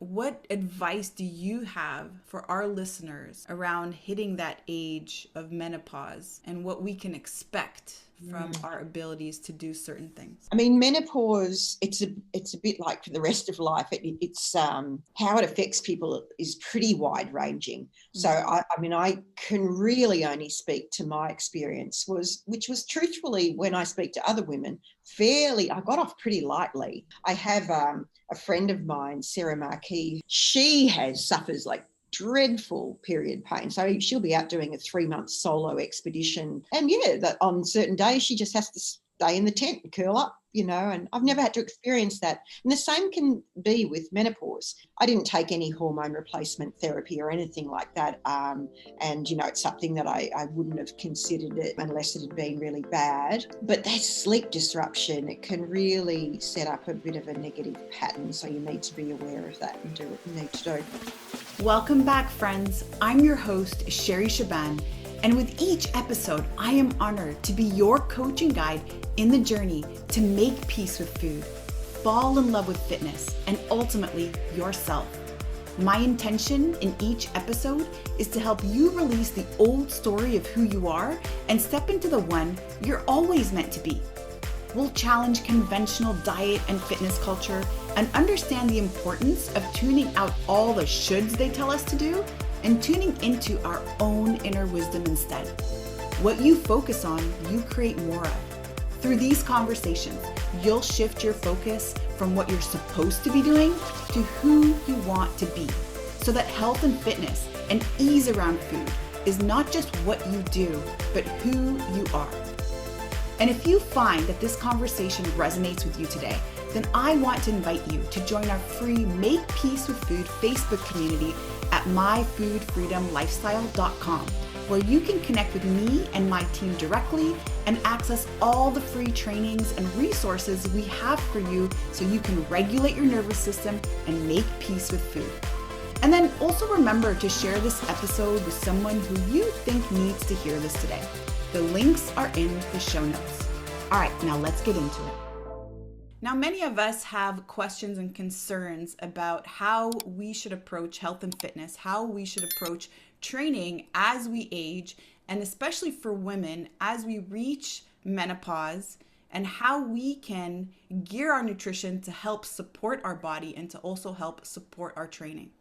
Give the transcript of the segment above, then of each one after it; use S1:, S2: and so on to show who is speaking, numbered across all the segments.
S1: What advice do you have for our listeners around hitting that age of menopause and what we can expect from our abilities to do certain things?
S2: I mean, menopause, it's a bit like the rest of life. It's how it affects people is pretty wide ranging. So I can really only speak to my experience, which was truthfully, when I speak to other women, I got off pretty lightly. I have a friend of mine, Sarah Marquis. She suffers like dreadful period pain. So she'll be out doing a 3-month solo expedition. And that on certain days she just has to stay in the tent and curl up, and I've never had to experience that. And the same can be with menopause. I didn't take any hormone replacement therapy or anything like that. And, it's something that I wouldn't have considered it unless it had been really bad. But that sleep disruption, it can really set up a bit of a negative pattern. So you need to be aware of that and do what you need to do.
S1: Welcome back, friends. I'm your host, Sherry Shaban, and with each episode, I am honored to be your coach and guide in the journey to make peace with food, fall in love with fitness, and ultimately yourself. My intention in each episode is to help you release the old story of who you are and step into the one you're always meant to be. We'll challenge conventional diet and fitness culture and understand the importance of tuning out all the shoulds they tell us to do and tuning into our own inner wisdom instead. What you focus on, you create more of. Through these conversations, you'll shift your focus from what you're supposed to be doing to who you want to be, so that health and fitness and ease around food is not just what you do, but who you are. And if you find that this conversation resonates with you today, then I want to invite you to join our free Make Peace with Food Facebook community at myfoodfreedomlifestyle.com, where you can connect with me and my team directly and access all the free trainings and resources we have for you so you can regulate your nervous system and make peace with food. And then also remember to share this episode with someone who you think needs to hear this today. The links are in the show notes. All right, now let's get into it. Now, many of us have questions and concerns about how we should approach health and fitness, how we should approach training as we age, and especially for women as we reach menopause, and how we can gear our nutrition to help support our body and to also help support our training.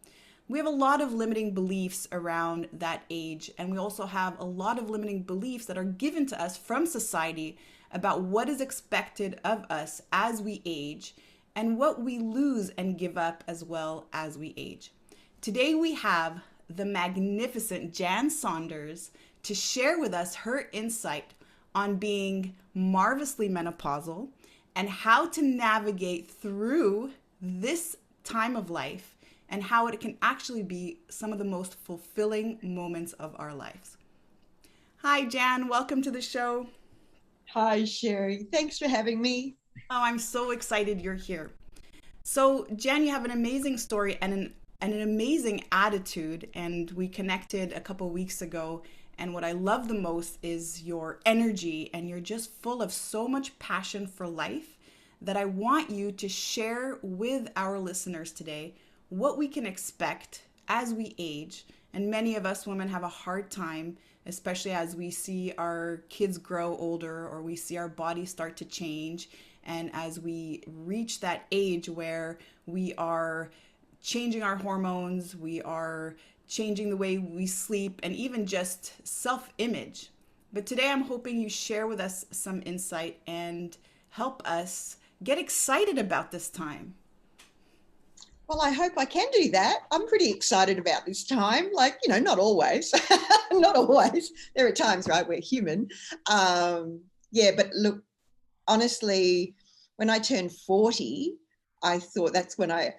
S1: We have a lot of limiting beliefs around that age, and we also have a lot of limiting beliefs that are given to us from society about what is expected of us as we age and what we lose and give up as well as we age. Today we have the magnificent Jan Saunders to share with us her insight on being marvelously menopausal and how to navigate through this time of life and how it can actually be some of the most fulfilling moments of our lives. Hi, Jan. Welcome to the show.
S2: Hi, Sherry. Thanks for having me.
S1: Oh, I'm so excited you're here. So, Jan, you have an amazing story and an amazing attitude, and we connected a couple weeks ago. And what I love the most is your energy, and you're just full of so much passion for life that I want you to share with our listeners today what we can expect as we age. And many of us women have a hard time, especially as we see our kids grow older or we see our bodies start to change. And as we reach that age where we are changing our hormones, we are changing the way we sleep, and even just self-image. But today I'm hoping you share with us some insight and help us get excited about this time.
S2: Well, I hope I can do that. I'm pretty excited about this time. Not always. Not always. There are times, right, we're human. But look, honestly, when I turned 40, I thought that's when I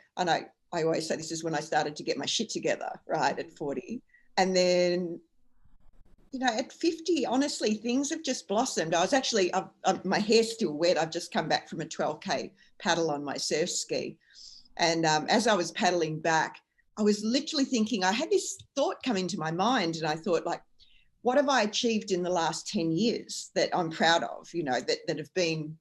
S2: always say this is when I started to get my shit together, right, at 40. And then, at 50, honestly, things have just blossomed. I was actually, my hair's still wet. I've just come back from a 12K paddle on my surf ski. And as I was paddling back, I was literally thinking, I had this thought come into my mind, and I thought, what have I achieved in the last 10 years that I'm proud of, that have been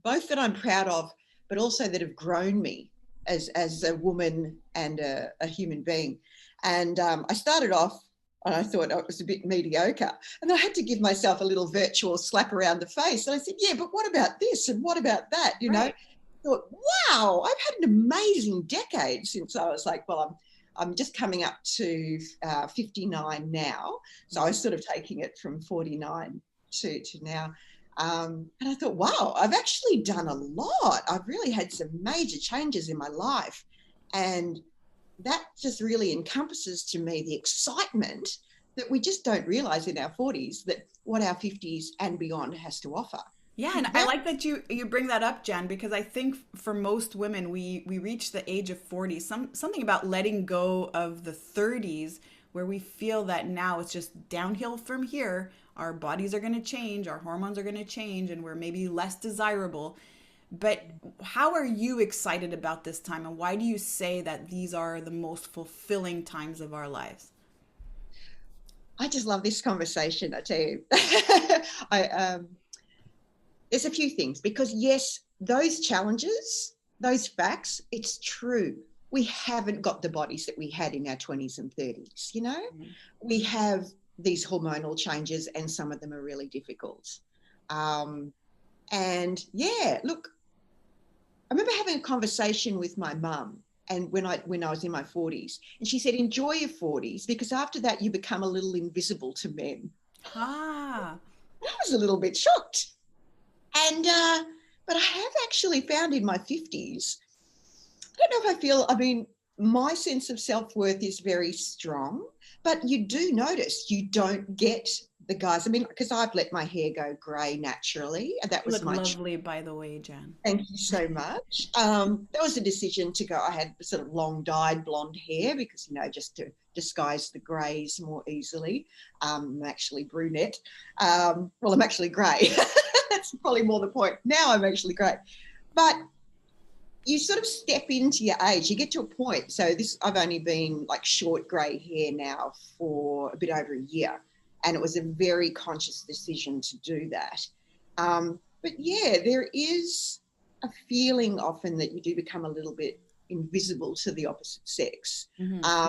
S2: both that I'm proud of, but also that have grown me as a woman and a human being. And I started off and I thought it was a bit mediocre. And then I had to give myself a little virtual slap around the face. And I said, yeah, but what about this? And what about that? You know, I thought, wow, I've had an amazing decade since I was like, well, I'm just coming up to 59 now. So I was sort of taking it from 49 to now. And I thought, wow, I've actually done a lot. I've really had some major changes in my life. And that just really encompasses to me the excitement that we just don't realize in our 40s, that what our 50s and beyond has to offer.
S1: Yeah, and I like that you bring that up, Jen, because I think for most women, we reach the age of 40, something about letting go of the 30s, where we feel that now it's just downhill from here. Our bodies are going to change, our hormones are going to change, and we're maybe less desirable. But how are you excited about this time, and why do you say that these are the most fulfilling times of our lives?
S2: I just love this conversation, I tell you. There's a few things, because yes, those challenges, those facts, it's true. We haven't got the bodies that we had in our 20s and 30s, you know? Mm-hmm. We have these hormonal changes, and some of them are really difficult. And yeah, look, I remember having a conversation with my mum, and when I was in my 40s, and she said, enjoy your 40s, because after that you become a little invisible to men. I was a little bit shocked. And but I have actually found in my 50s, I don't know if I mean, my sense of self-worth is very strong, but you do notice you don't get the guys. I mean, because I've let my hair go grey naturally, and that was
S1: my lovely, by the way, Jan.
S2: Thank you so much. That was a decision to go. I had sort of long dyed blonde hair because, you know, just to disguise the greys more easily. I'm actually brunette. Well, I'm actually grey. That's probably more the point. Now I'm actually grey. But you sort of step into your age. You get to a point. So I've only been like short grey hair now for a bit over a year. And it was a very conscious decision to do that. But yeah, there is a feeling often that you do become a little bit invisible to the opposite sex. Mm-hmm.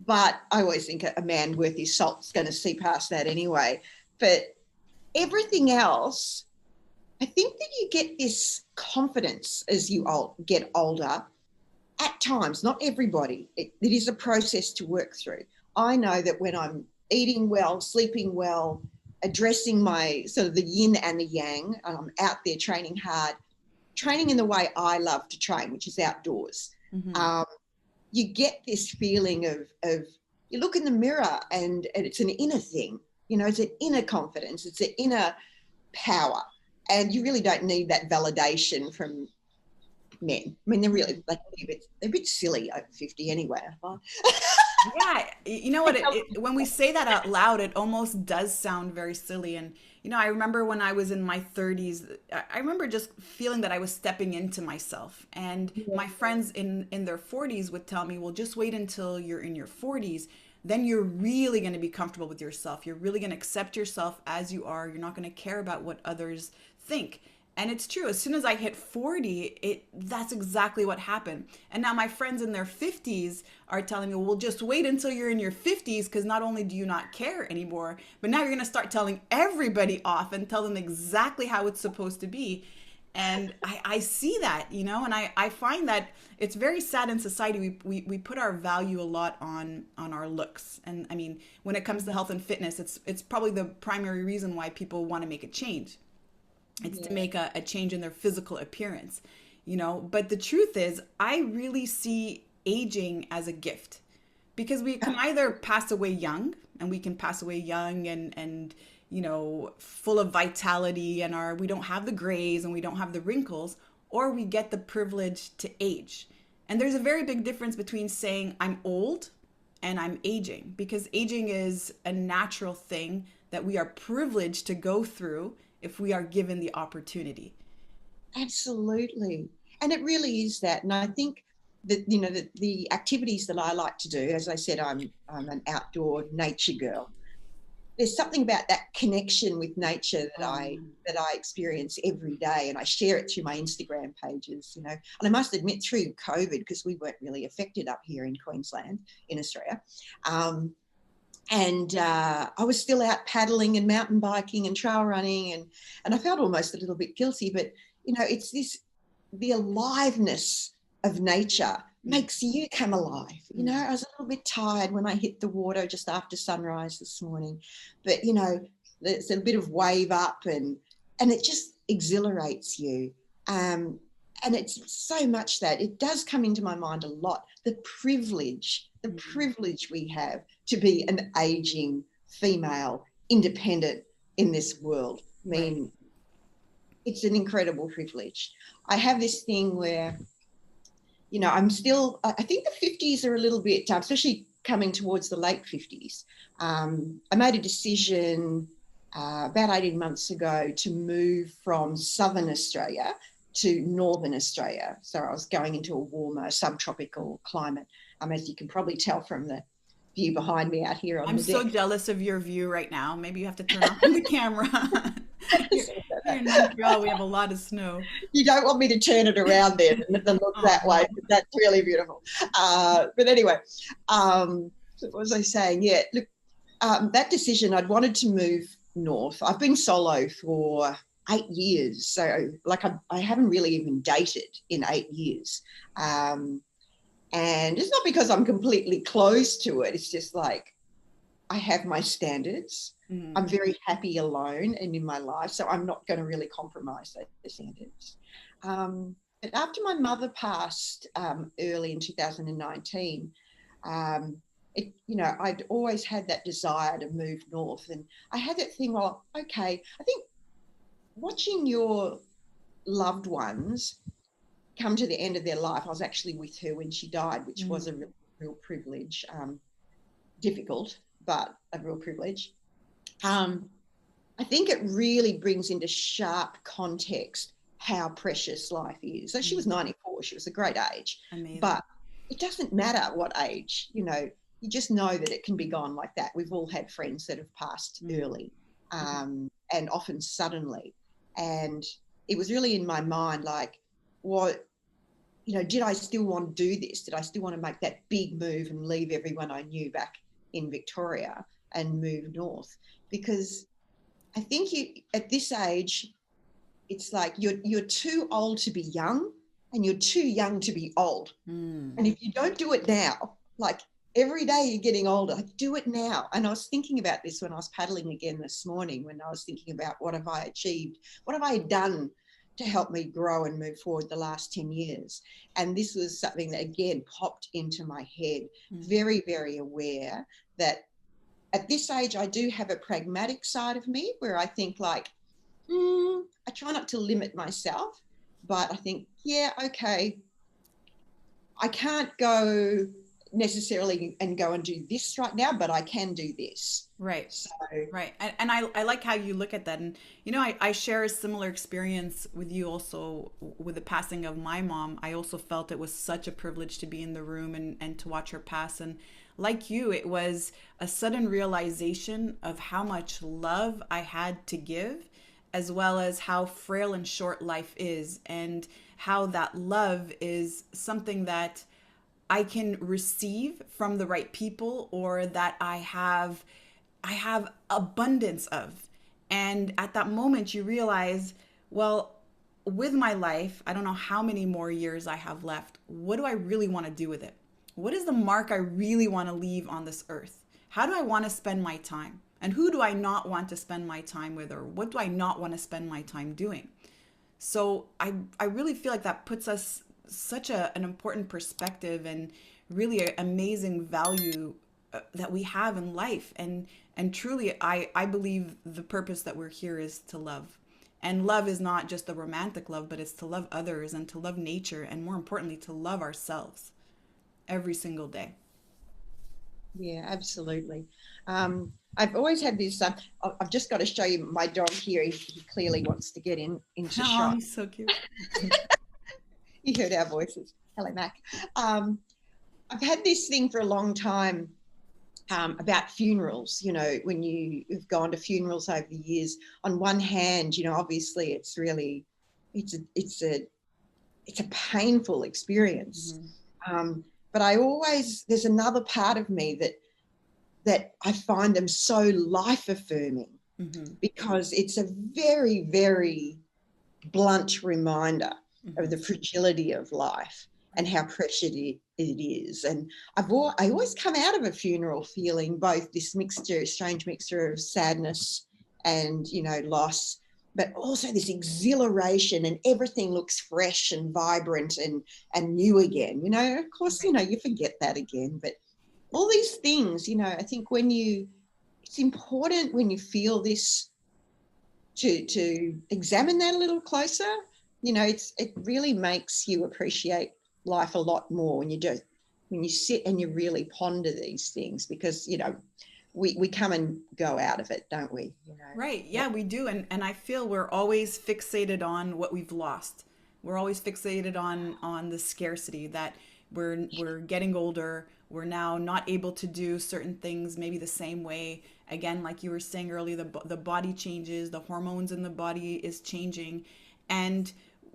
S2: But I always think a man worth his salt is going to see past that anyway. But everything else, I think that you get this confidence as you get older. At times, not everybody. It is a process to work through. I know that when I'm eating well, sleeping well, addressing my sort of the yin and the yang, and I'm out there training hard, training in the way I love to train, which is outdoors. Mm-hmm. You get this feeling of you look in the mirror and it's an inner thing, you know, it's an inner confidence, it's an inner power, and you really don't need that validation from men. I mean, they're really they're a bit silly over 50 anyway.
S1: Yeah, you know what? When we say that out loud, it almost does sound very silly. And you know, I remember when I was in my 30s, I remember just feeling that I was stepping into myself. And my friends in their 40s would tell me, "Well, just wait until you're in your 40s. Then you're really going to be comfortable with yourself. You're really going to accept yourself as you are. You're not going to care about what others think." And it's true. As soon as I hit 40, that's exactly what happened. And now my friends in their 50s are telling me, well, just wait until you're in your 50s, because not only do you not care anymore, but now you're going to start telling everybody off and tell them exactly how it's supposed to be. And I see that, you know, and I find that it's very sad in society. We put our value a lot on our looks. And I mean, when it comes to health and fitness, it's probably the primary reason why people want to make a change. It's to make a change in their physical appearance, you know. But the truth is, I really see aging as a gift, because we can either pass away young, and we can pass away young and you know, full of vitality, and we don't have the grays and we don't have the wrinkles, or we get the privilege to age. And there's a very big difference between saying I'm old and I'm aging, because aging is a natural thing that we are privileged to go through if we are given the opportunity.
S2: Absolutely. And it really is that. And I think that, you know, the activities that I like to do, as I said, I'm an outdoor nature girl. there's something about that connection with nature that I experience every day, and I share it through my Instagram pages, you know. And I must admit, through COVID, because we weren't really affected up here in Queensland, in Australia, I was still out paddling and mountain biking and trail running, and I felt almost a little bit guilty, but you know, it's the aliveness of nature makes you come alive. You know, I was a little bit tired when I hit the water just after sunrise this morning, but you know, there's a bit of wave up and it just exhilarates you. And it's so much that it does come into my mind a lot, the privilege we have to be an aging female independent in this world. I mean, it's an incredible privilege. I have this thing where, you know, I'm still, I think the 50s are a little bit, especially coming towards the late 50s. I made a decision about 18 months ago to move from Southern Australia to Northern Australia. So I was going into a warmer subtropical climate, as you can probably tell from the view behind me out here on
S1: I'm
S2: the
S1: so
S2: deck.
S1: jealous of your view right now. Maybe you have to turn off the camera. Here in Montreal, we have a lot of snow.
S2: You don't want me to turn it around then and look that way. But that's really beautiful. But anyway, what was I saying? Yeah, look, that decision, I'd wanted to move north. I've been solo for 8 years. So like I haven't really even dated in 8 years. And it's not because I'm completely closed to it. It's just like I have my standards. I'm very happy alone and in my life, so I'm not going to really compromise those standards. But after my mother passed early in 2019, you know, I'd always had that desire to move north, and I had that thing. Well, okay, I think watching your loved ones come to the end of their life. I was actually with her when she died, which was a real privilege. Difficult, but a real privilege. I think it really brings into sharp context how precious life is. So she was 94, she was a great age. Amazing. But it doesn't matter what age, you know, you just know that it can be gone like that. We've all had friends that have passed early and often suddenly. And it was really in my mind, like, what, you know, did I still want to do this? Did I still want to make that big move and leave everyone I knew back in Victoria and move north? Because I think at this age, it's like you're too old to be young and you're too young to be old. And if you don't do it now, like every day you're getting older, do it now. And I was thinking about this when I was paddling again this morning, when I was thinking about what have I achieved? What have I done to help me grow and move forward the last 10 years? And this was something that, again, popped into my head, very, very aware that at this age, I do have a pragmatic side of me where I think like, I try not to limit myself, but I think, yeah, okay, I can't go necessarily and go and do this right now, but I can do this.
S1: Right.
S2: So,
S1: right. And I like how you look at that. And, you know, I share a similar experience with you also with the passing of my mom. I also felt it was such a privilege to be in the room and to watch her pass. And like you, it was a sudden realization of how much love I had to give, as well as how frail and short life is, and how that love is something that I can receive from the right people, or that I have abundance of. And at that moment you realize, well, with my life, I don't know how many more years I have left. What do I really want to do with it? What is the mark I really want to leave on this earth? How do I want to spend my time? And who do I not want to spend my time with? Or what do I not want to spend my time doing? So I really feel like that puts us such an important perspective and really an amazing value that we have in life. And truly, I believe the purpose that we're here is to love. And love is not just a romantic love, but it's to love others and to love nature, and more importantly, to love ourselves every single day.
S2: Yeah, absolutely. I've always had this, I've just got to show you my dog here. He clearly wants to get into shot.
S1: He's so cute.
S2: You heard our voices. Hello, Mac. I've had this thing for a long time about funerals. You know, when you've gone to funerals over the years, on one hand, you know, obviously it's a painful experience. But there's another part of me that I find them so life affirming, because it's a very, very blunt reminder of the fragility of life and how precious it is. And I always come out of a funeral feeling both this strange mixture of sadness and, you know, loss, but also this exhilaration, and everything looks fresh and vibrant and new again. You know, of course, you know, you forget that again, but all these things, you know, I think it's important when you feel this to examine that a little closer. You know, it really makes you appreciate life a lot more when you sit and you really ponder these things, because, you know, we come and go out of it, don't we? You know?
S1: Right. Yeah, we do. And I feel we're always fixated on what we've lost. We're always fixated on the scarcity, that we're getting older. We're now not able to do certain things maybe the same way. Again, like you were saying earlier, the body changes, the hormones in the body is changing. And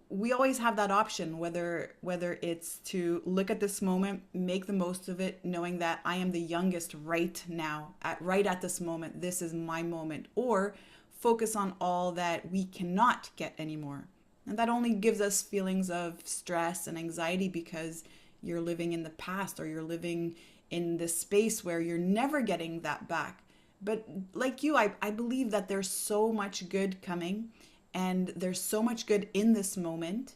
S1: we always have that option, whether it's to look at this moment, make the most of it, knowing that I am the youngest right now, right at this moment. This is my moment. Or focus on all that we cannot get anymore. And that only gives us feelings of stress and anxiety, because you're living in the past, or you're living in this space where you're never getting that back. But like you, I believe that there's so much good coming, and there's so much good in this moment.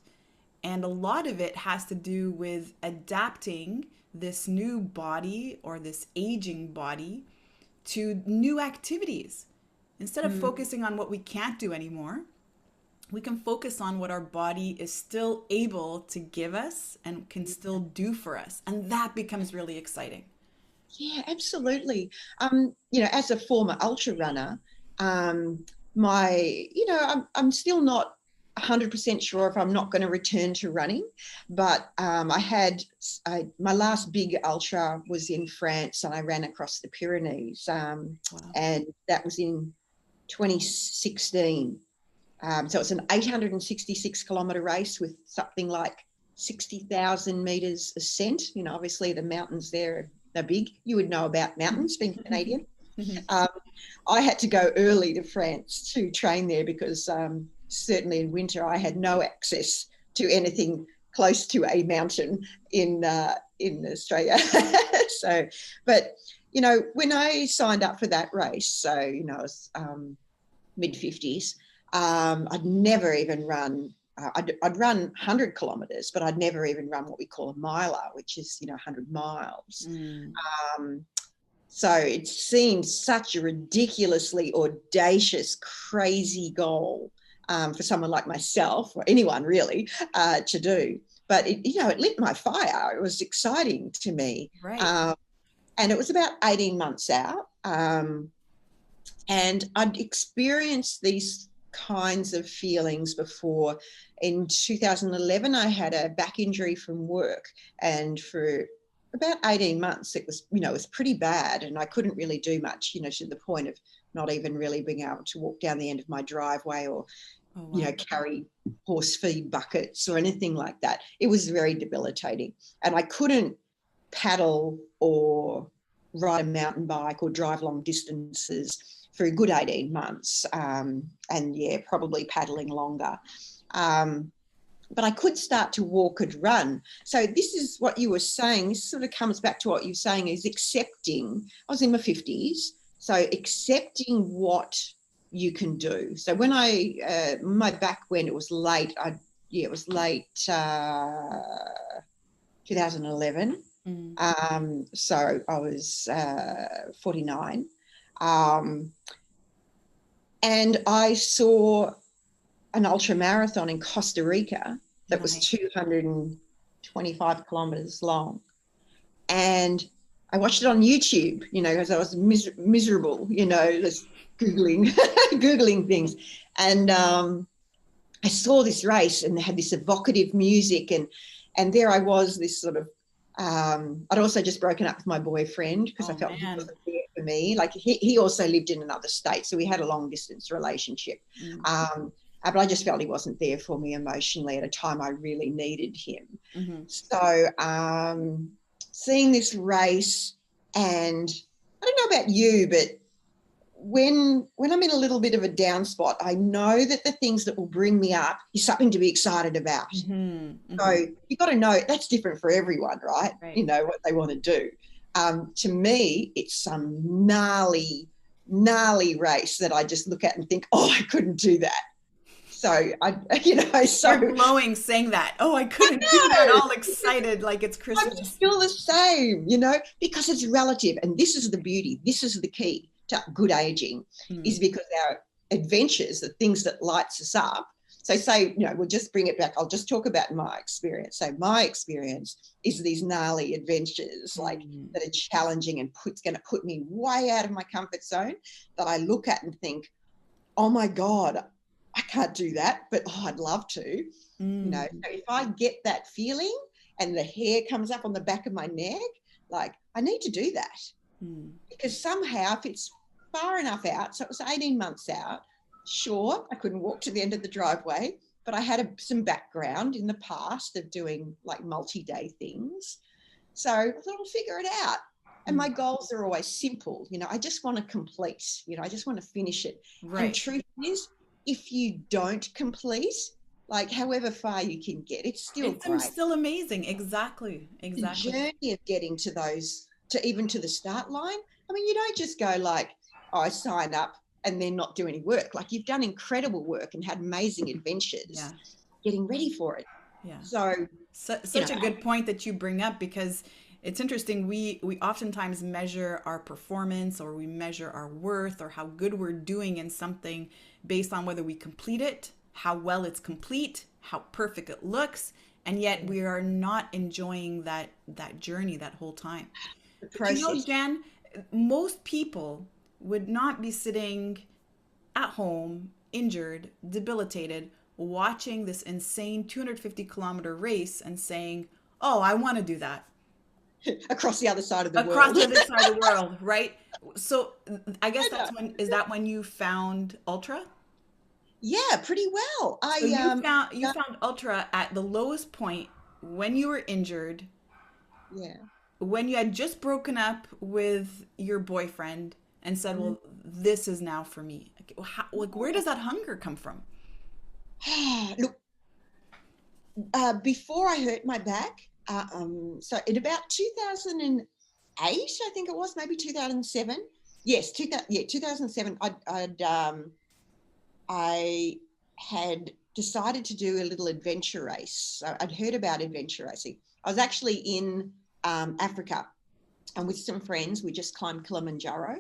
S1: And a lot of it has to do with adapting this new body, or this aging body, to new activities. Instead of focusing on what we can't do anymore, we can focus on what our body is still able to give us and can still do for us. And that becomes really exciting.
S2: Yeah, absolutely. You know, as a former ultra runner, I'm still not 100% sure if I'm not going to return to running, but my last big ultra was in France, and I ran across the Pyrenees,
S1: Wow.
S2: and that was in 2016. So it's an 866 kilometre race with something like 60,000 metres ascent. You know, obviously the mountains there are big. You would know about mountains, being Canadian. I had to go early to France to train there, because certainly in winter I had no access to anything close to a mountain in Australia. So, but, you know, when I signed up for that race, so, you know, I was mid-50s, I'd never even run, I'd run 100 kilometres, but I'd never even run what we call a miler, which is, you know, 100 miles. So it seemed such a ridiculously audacious, crazy goal for someone like myself, or anyone really, to do. But it lit my fire. It was exciting to me.
S1: Right.
S2: And it was about 18 months out. And I'd experienced these kinds of feelings before. In 2011, I had a back injury from work, and for about 18 months, it was, you know, it was pretty bad, and I couldn't really do much, you know, to the point of not even really being able to walk down the end of my driveway, or, you know, carry horse feed buckets or anything like that. It was very debilitating, and I couldn't paddle or ride a mountain bike or drive long distances for a good 18 months, and yeah, probably paddling longer. But I could start to walk and run. So this is what you were saying. This sort of comes back to what you're saying, is accepting. I was in my 50s, so accepting what you can do. So when my back went, it was late. It was late 2011. So I was 49. And I saw an ultra marathon in Costa Rica that was 225 kilometers long. And I watched it on YouTube, you know, because I was miserable, you know, just Googling things. And I saw this race, and they had this evocative music, and there I was, this sort of I'd also just broken up with my boyfriend because I felt he wasn't there for me. Like he also lived in another state, so we had a long distance relationship. But I just felt he wasn't there for me emotionally at a time I really needed him. So seeing this race, and I don't know about you, but when I'm in a little bit of a down spot, I know that the things that will bring me up is something to be excited about. So you've got to know that's different for everyone, right? You know, what they want to do. To me, it's some gnarly race that I just look at and think, oh, I couldn't do that. So
S1: you're glowing saying that. Oh, I couldn't do that. All excited like it's Christmas.
S2: I'm still the same, because it's relative. And this is the beauty. This is the key to good aging, is because our adventures, the things that lights us up. So say, we'll just bring it back. I'll just talk about my experience. So my experience is these gnarly adventures, that are challenging and going to put me way out of my comfort zone, that I look at and think, oh my God, I can't do that, but I'd love to. So if I get that feeling and the hair comes up on the back of my neck, I need to do that. Because somehow, if it's far enough out, so it was 18 months out, sure, I couldn't walk to the end of the driveway, but I had some background in the past of doing multi-day things. So I thought I'll figure it out. And my goals are always simple. I just want to complete, I just want to finish it. Right. And truth is, if you don't complete, however far you can get, it's still great.
S1: It's still amazing. Exactly.
S2: The journey of getting to those, even to the start line. I mean, you don't just go I sign up and then not do any work. You've done incredible work and had amazing adventures getting ready for it.
S1: Yeah.
S2: So
S1: such a good point that you bring up, because it's interesting. We oftentimes measure our performance, or we measure our worth, or how good we're doing in something based on whether we complete it, how well it's complete, how perfect it looks, and yet we are not enjoying that journey that whole time. Jan, most people would not be sitting at home, injured, debilitated, watching this insane 250-kilometer race and saying, oh, I want to do that.
S2: Across the other side of the world.
S1: Across the other side of the world, right? So I guess is that when you found Ultra?
S2: Yeah, pretty well.
S1: You found Ultra at the lowest point when you were injured.
S2: Yeah.
S1: When you had just broken up with your boyfriend and said, well, this is now for me. Where does that hunger come from?
S2: Look, before I hurt my back, so in about 2008, I think it was, maybe 2007. Yes, 2007. I had decided to do a little adventure race. So I'd heard about adventure racing. I was actually in Africa, and with some friends, we just climbed Kilimanjaro,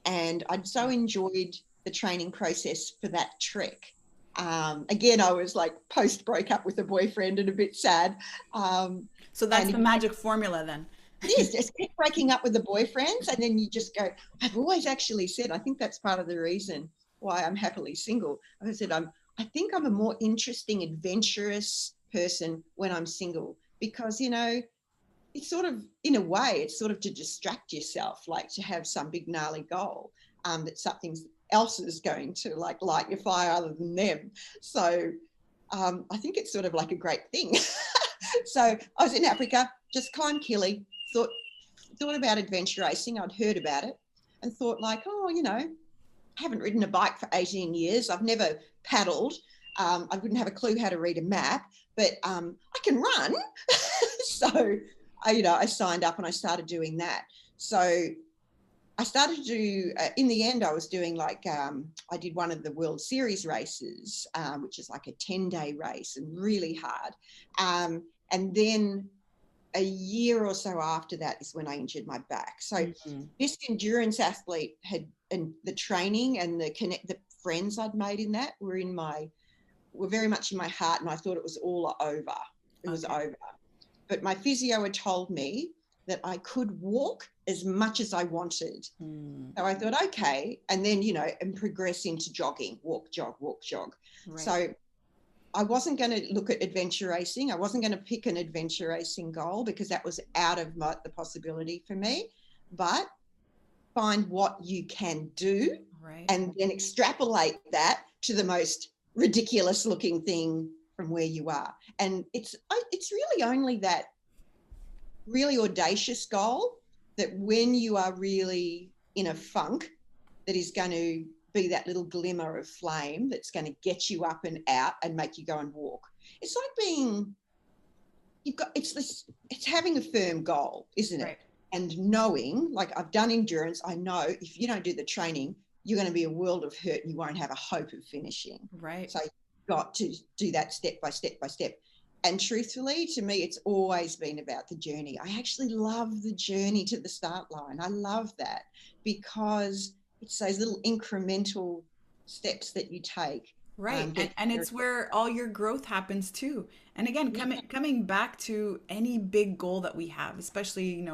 S2: and I'd so enjoyed the training process for that trek. Again, I was post break up with a boyfriend and a bit sad.
S1: So that's the magic formula then.
S2: Yes, just keep breaking up with the boyfriends, and then you just go, I've always actually said, I think that's part of the reason why I'm happily single. I said, I think I'm a more interesting, adventurous person when I'm single, because, it's sort of, in a way, it's sort of to distract yourself, to have some big gnarly goal that something else is going to light your fire other than them. So I think it's sort of a great thing. So I was in Africa, just climbed Kili, thought about adventure racing. I'd heard about it and thought I haven't ridden a bike for 18 years. I've never paddled. I wouldn't have a clue how to read a map, but I can run. So I signed up and I started doing that. So I started to do, in the end, I was doing I did one of the World Series races, which is a 10-day race and really hard. And then a year or so after that is when I injured my back. So this endurance athlete and the training and the friends I'd made in that were very much in my heart, and I thought it was all over. It was over. But my physio had told me that I could walk as much as I wanted. So I thought, okay, and then, and progress into jogging, walk, jog. Right. So I wasn't going to look at adventure racing. I wasn't going to pick an adventure racing goal because that was out of the possibility for me. But find what you can do,
S1: right,
S2: and then extrapolate that to the most ridiculous looking thing from where you are. And it's really only that really audacious goal that when you are really in a funk, that is going to be that little glimmer of flame that's going to get you up and out and make you go and walk. It's like it's having a firm goal, isn't it?
S1: right.
S2: And knowing, like I've done endurance, I know if you don't do the training, you're going to be a world of hurt and you won't have a hope of finishing.
S1: Right.
S2: So you've got to do that step by step by step. And truthfully, to me, it's always been about the journey. I actually love the journey to the start line. I love that because it's those little incremental steps that you take.
S1: Right. And it's where all your growth happens too. And again, coming back to any big goal that we have, especially,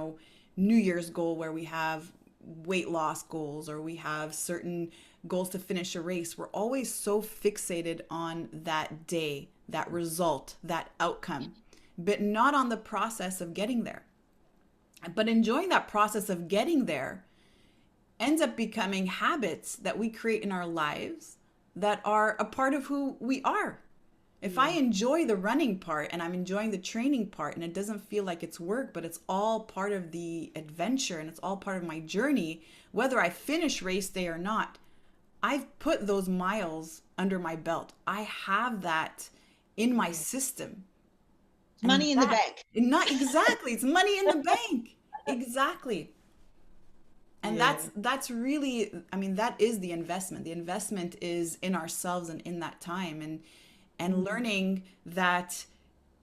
S1: New Year's goal where we have weight loss goals or we have certain goals to finish a race, we're always so fixated on that day, that result, that outcome, but not on the process of getting there. But enjoying that process of getting there ends up becoming habits that we create in our lives that are a part of who we are. If I enjoy the running part and I'm enjoying the training part and it doesn't feel like it's work, but it's all part of the adventure and it's all part of my journey, whether I finish race day or not, I've put those miles under my belt. I have that in my system.
S2: Money in the bank.
S1: Not exactly. It's money in the bank. Exactly. And that's really, that is the investment. The investment is in ourselves and in that time and learning that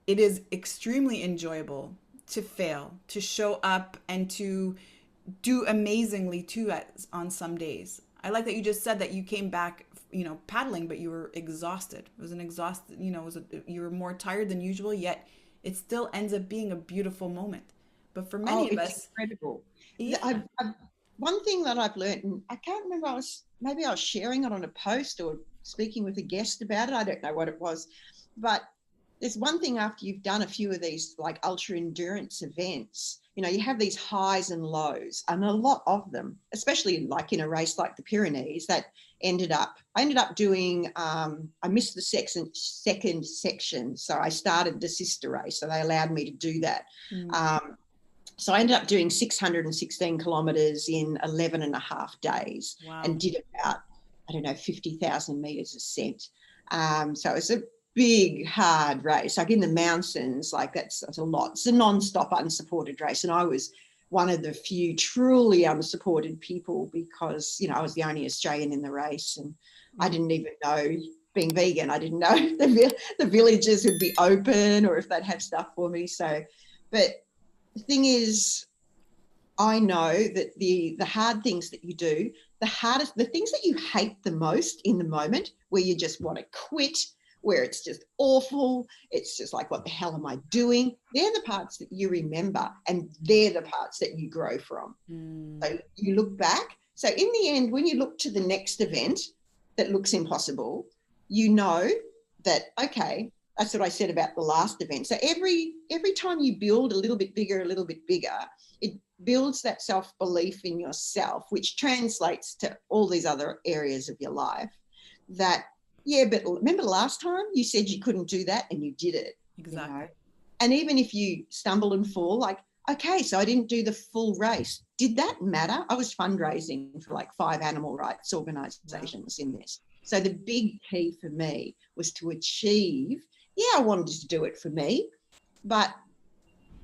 S1: it is extremely enjoyable to fail, to show up and to do amazingly too on some days. I like that you just said that you came back, paddling, but you were exhausted. It was an exhausted, you were more tired than usual, yet it still ends up being a beautiful moment. But for many of us,
S2: incredible.
S1: Yeah.
S2: One thing that I've learned, and I can't remember, I was sharing it on a post or speaking with a guest about it. I don't know what it was, but there's one thing after you've done a few of these like ultra endurance events, you have these highs and lows, and a lot of them, especially like in a race like the Pyrenees, that I ended up doing, I missed the second section. So I started the sister race. So they allowed me to do that. So I ended up doing 616 kilometres in 11 and a half days.
S1: Wow.
S2: And did about, 50,000 metres ascent. So it's a big, hard race, like in the mountains, like that's a lot. It's a non-stop unsupported race. And I was one of the few truly unsupported people because, I was the only Australian in the race and I didn't even know, being vegan, I didn't know the villages would be open or if they'd have stuff for me. So, but the thing is, I know that the hard things that you do, the things that you hate the most in the moment, where you just want to quit, where it's just awful, it's just like, what the hell am I doing? They're the parts that you remember and they're the parts that you grow from. So you look back. So in the end, when you look to the next event that looks impossible, you know that, okay, that's what I said about the last event. So every time you build a little bit bigger, it builds that self-belief in yourself, which translates to all these other areas of your life that, but remember last time you said you couldn't do that and you did it.
S1: Exactly.
S2: And even if you stumble and fall, like, okay, so I didn't do the full race. Did that matter? I was fundraising for like 5 animal rights organisations in this. So the big key for me was to achieve, I wanted to do it for me, but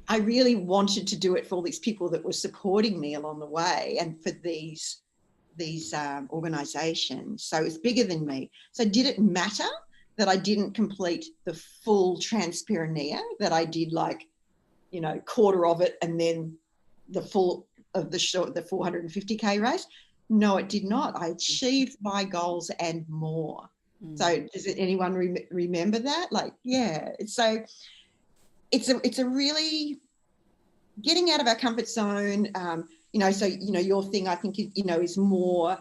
S2: I really wanted to do it for all these people that were supporting me along the way and for these organisations. So it's bigger than me. So did it matter that I didn't complete the full Transpyrenea, that I did like, quarter of it and then the full of the 450K race? No, it did not. I achieved my goals and more. So does anyone remember that? Like, So it's a really getting out of our comfort zone. Your thing, I think, is more,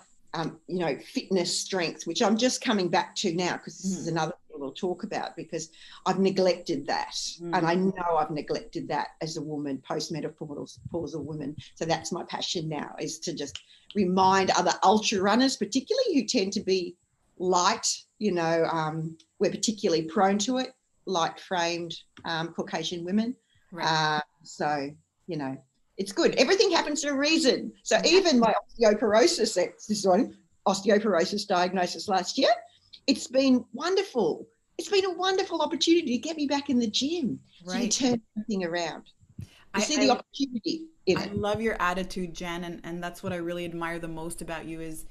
S2: fitness, strength, which I'm just coming back to now because this is another thing. people will talk about, because I've neglected that. And I know I've neglected that as a woman, postmenopausal woman. So that's my passion now, is to just remind other ultra runners, particularly who tend to be light, we're particularly prone to it, light framed Caucasian women.
S1: Right.
S2: So, it's good. Everything happens for a reason. So even my osteoporosis diagnosis last year, it's been wonderful. It's been a wonderful opportunity to get me back in the gym. So you turn everything around. You see the opportunity in it.
S1: I love your attitude, Jen, and that's what I really admire the most about you is,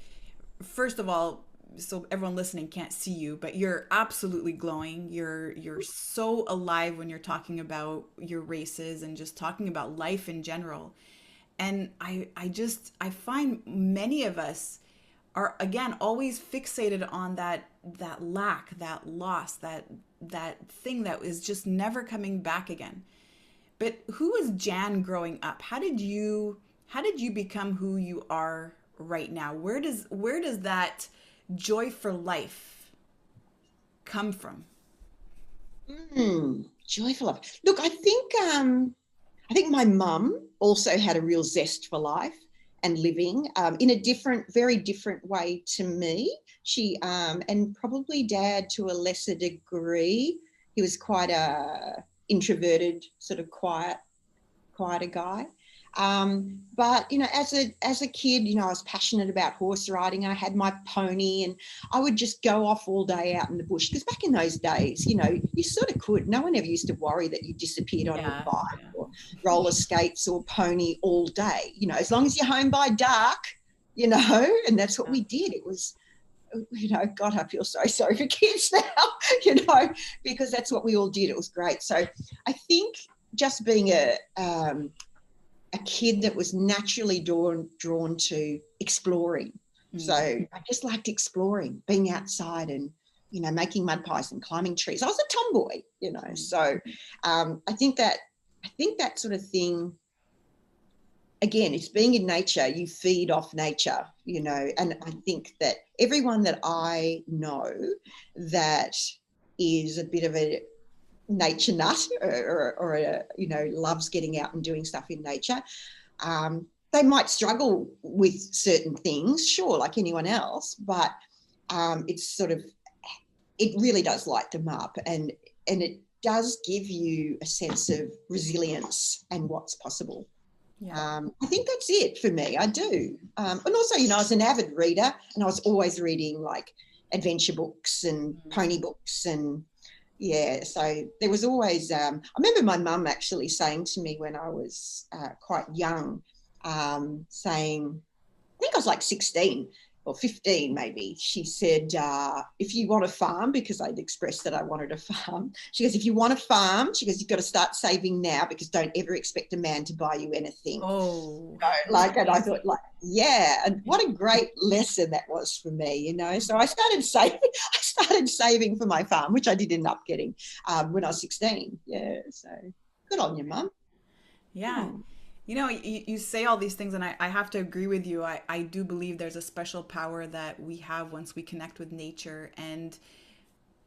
S1: first of all, so everyone listening can't see you, but you're absolutely glowing. You're so alive when you're talking about your races and just talking about life in general. And I find many of us are, again, always fixated on that lack, that loss, that thing that is just never coming back again. But who was Jan growing up? How did you become who you are right now? Where does that joy for life come from?
S2: Joyful life. Look, I think my mum also had a real zest for life and living, in a very different way to me. She, and probably Dad to a lesser degree. He was quite a introverted, sort of quieter guy. But as a kid, I was passionate about horse riding. I had my pony, and I would just go off all day out in the bush, because back in those days, you sort of could. No one ever used to worry that you disappeared on a bike or roller skates or pony all day. As long as you're home by dark, and that's what we did. It was, God, I feel so sorry for kids now, because that's what we all did. It was great. So I think just being a kid that was naturally drawn to exploring. So I just liked exploring, being outside and, making mud pies and climbing trees. I was a tomboy, So I think that sort of thing, again, it's being in nature. You feed off nature, and I think that everyone that I know that is a bit of a nature nut or loves getting out and doing stuff in nature, they might struggle with certain things, sure, like anyone else, but it really does light them up, and it does give you a sense of resilience and what's possible. I think that's it for me. I do. And also, I was an avid reader, and I was always reading like adventure books and pony books, and so there was always, I remember my mum actually saying to me when I was quite young, saying, I think I was like 16 or 15 maybe, she said, if you want a farm, because I'd expressed that I wanted a farm, she goes, if you want a farm, she goes, you've got to start saving now, because don't ever expect a man to buy you anything.
S1: Oh.
S2: And I thought and what a great lesson that was for me, So I started saving for my farm, which I did end up getting when I was 16. Yeah, so good on you, Mum.
S1: Yeah. You say all these things, and I have to agree with you. I do believe there's a special power that we have once we connect with nature. And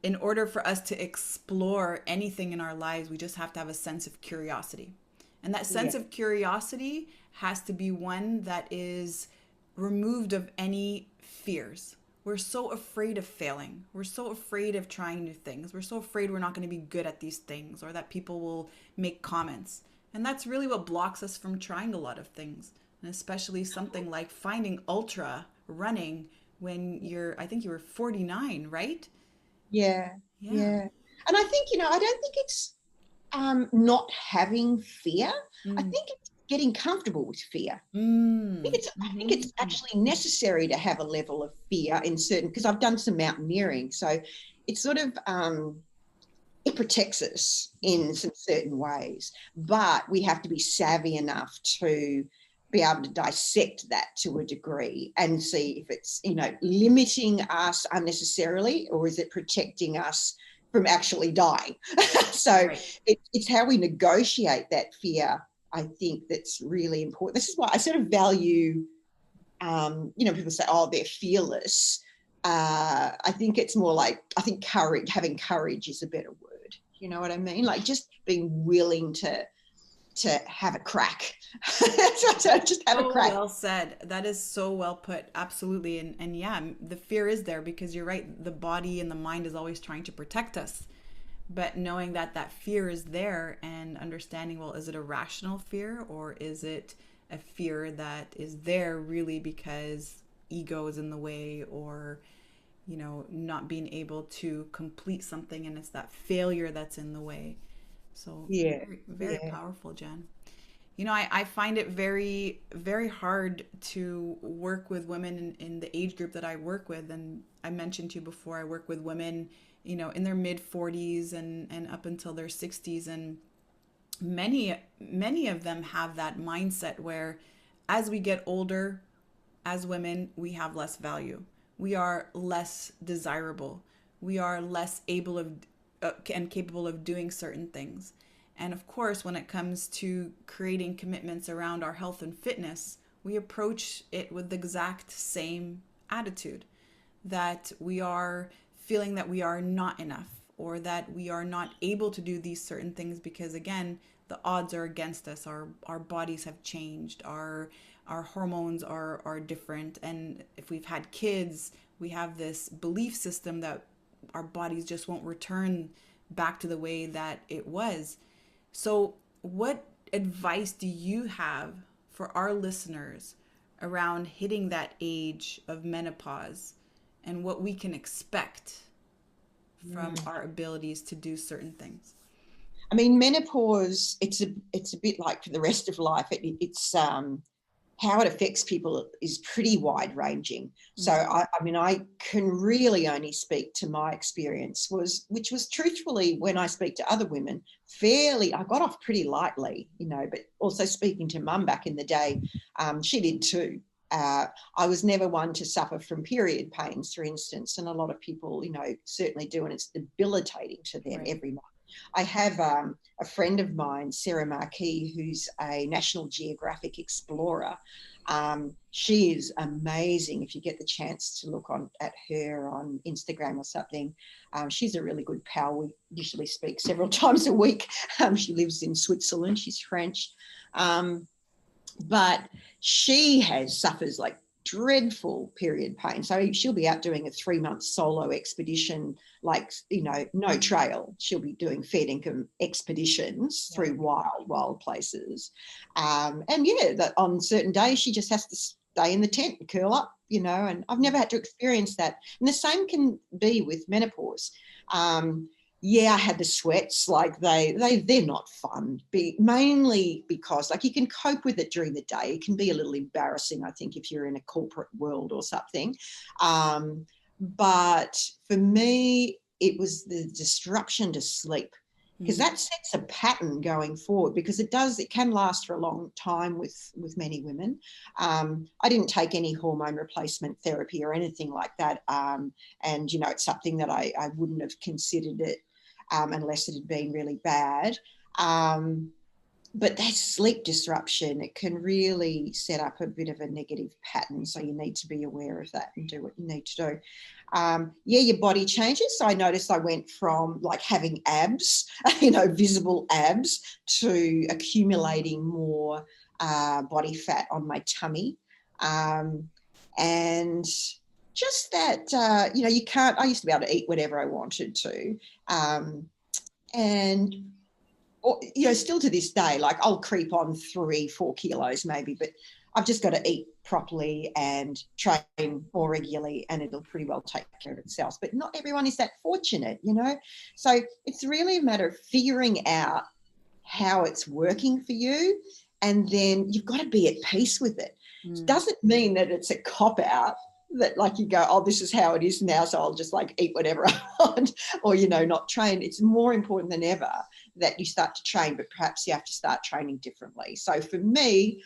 S1: in order for us to explore anything in our lives, we just have to have a sense of curiosity. And that sense of curiosity has to be one that is removed of any fears. We're so afraid of failing. We're so afraid of trying new things. We're so afraid we're not going to be good at these things, or that people will make comments. And that's really what blocks us from trying a lot of things. And especially something like finding ultra running when I think you were 49, right?
S2: Yeah. And I think, I don't think it's not having fear. I think it's getting comfortable with fear. I think it's actually necessary to have a level of fear in certain, because I've done some mountaineering. So it's sort of, it protects us in some certain ways, but we have to be savvy enough to be able to dissect that to a degree and see if it's, limiting us unnecessarily, or is it protecting us from actually dying? So it's how we negotiate that fear, I think, that's really important. This is why I sort of value, people say, oh, they're fearless. I think it's more like, I think courage, having courage is a better word. You know what I mean? Like just being willing to have a crack. So just have a
S1: So
S2: crack.
S1: well said. That is so well put. Absolutely. And yeah, the fear is there because you're right. The body and the mind is always trying to protect us. But knowing that that fear is there and understanding, well, is it a rational fear or is it a fear that is there really because ego is in the way or, not being able to complete something and it's that failure that's in the way. So
S2: Yeah,
S1: very, very
S2: yeah.
S1: powerful, Jen. I find it very, very hard to work with women in the age group that I work with. And I mentioned to you before, I work with women, in their mid 40s and up until their 60s. And many of them have that mindset where as we get older, as women, we have less value. We are less desirable. We are less able of and capable of doing certain things. And of course, when it comes to creating commitments around our health and fitness, we approach it with the exact same attitude that we are feeling that we are not enough or that we are not able to do these certain things because again the odds are against us. Our bodies have changed, our hormones are different, and if we've had kids we have this belief system that our bodies just won't return back to the way that it was. So what advice do you have for our listeners around hitting that age of menopause and what we can expect from
S2: Mm.
S1: our abilities to do certain things?
S2: I mean, menopause, it's a bit like for the rest of life. It's how it affects people is pretty wide ranging. So
S1: Mm.
S2: I mean, I can really only speak to my experience which was truthfully when I speak to other women, I got off pretty lightly, but also speaking to mum back in the day, she did too. I was never one to suffer from period pains, for instance, and a lot of people, certainly do, and it's debilitating to them
S1: Right.
S2: every month. I have a friend of mine, Sarah Marquis, who's a National Geographic explorer. She is amazing. If you get the chance to look at her on Instagram or something, she's a really good pal. We usually speak several times a week. She lives in Switzerland. She's French. But she suffers like dreadful period pain. So she'll be out doing a 3-month solo expedition, like, no trail. She'll be doing fair income expeditions through wild places. And yeah, that on certain days she just has to stay in the tent and curl up, and I've never had to experience that. And the same can be with menopause. Yeah, I had the sweats. Like they're not fun. Mainly because like you can cope with it during the day. It can be a little embarrassing, I think, if you're in a corporate world or something. But for me, it was the disruption to sleep, because that sets a pattern going forward, because it can last for a long time with many women. I didn't take any hormone replacement therapy or anything like that. And, it's something that I wouldn't have considered it unless it had been really bad. But that sleep disruption, it can really set up a bit of a negative pattern. So you need to be aware of that and do what you need to do. Yeah, your body changes. So I noticed I went from like having abs, visible abs, to accumulating more body fat on my tummy. And just that, you can't, I used to be able to eat whatever I wanted to. And still to this day, like I'll creep on 3-4 kilos maybe, but I've just got to eat properly and train more regularly, and it'll pretty well take care of itself. But not everyone is that fortunate, So it's really a matter of figuring out how it's working for you, and then you've got to be at peace with it. It doesn't mean that it's a cop-out, that like you go, oh, this is how it is now, so I'll just like eat whatever I want, or, not train. It's more important than ever that you start to train, but perhaps you have to start training differently. So for me,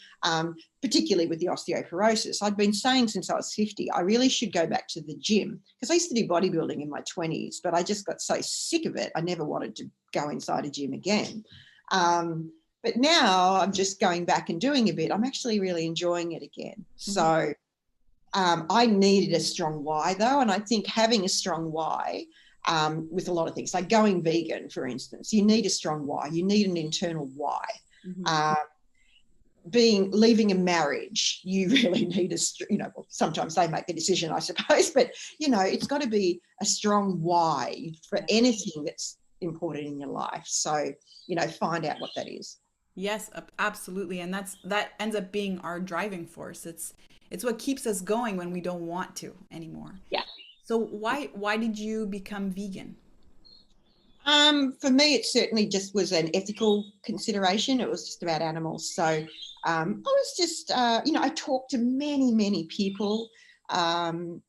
S2: particularly with the osteoporosis, I'd been saying since I was 50, I really should go back to the gym, because I used to do bodybuilding in my 20s, but I just got so sick of it. I never wanted to go inside a gym again. But now I'm just going back and doing a bit. I'm actually really enjoying it again. So I needed a strong why though. And I think having a strong why with a lot of things, like going vegan, for instance, you need a strong why. You need an internal why.
S1: Mm-hmm.
S2: Leaving a marriage, you really need well, sometimes they make the decision, I suppose, but it's got to be a strong why for anything that's important in your life. So find out what that is.
S1: Yes, absolutely. And that ends up being our driving force. It's what keeps us going when we don't want to anymore.
S2: Yeah.
S1: So why did you become vegan?
S2: For me, it certainly just was an ethical consideration. It was just about animals. So I was just, I talked to many, many people, who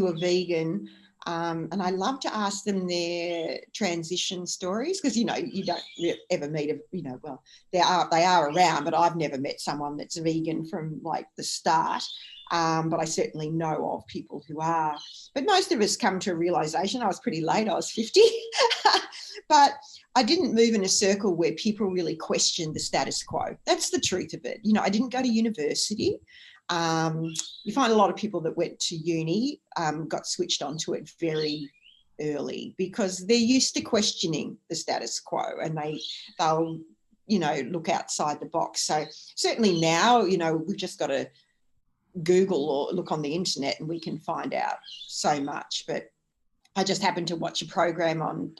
S2: are vegan. And I love to ask them their transition stories because, you don't ever meet well, they are around, but I've never met someone that's vegan from like the start. But I certainly know of people who are. But most of us come to a realization. I was pretty late. I was 50. But I didn't move in a circle where people really questioned the status quo. That's the truth of it. I didn't go to university. You find a lot of people that went to uni got switched onto it very early because they're used to questioning the status quo, and they'll look outside the box. So certainly now we've just got to Google or look on the internet and we can find out so much. But I just happened to watch a program on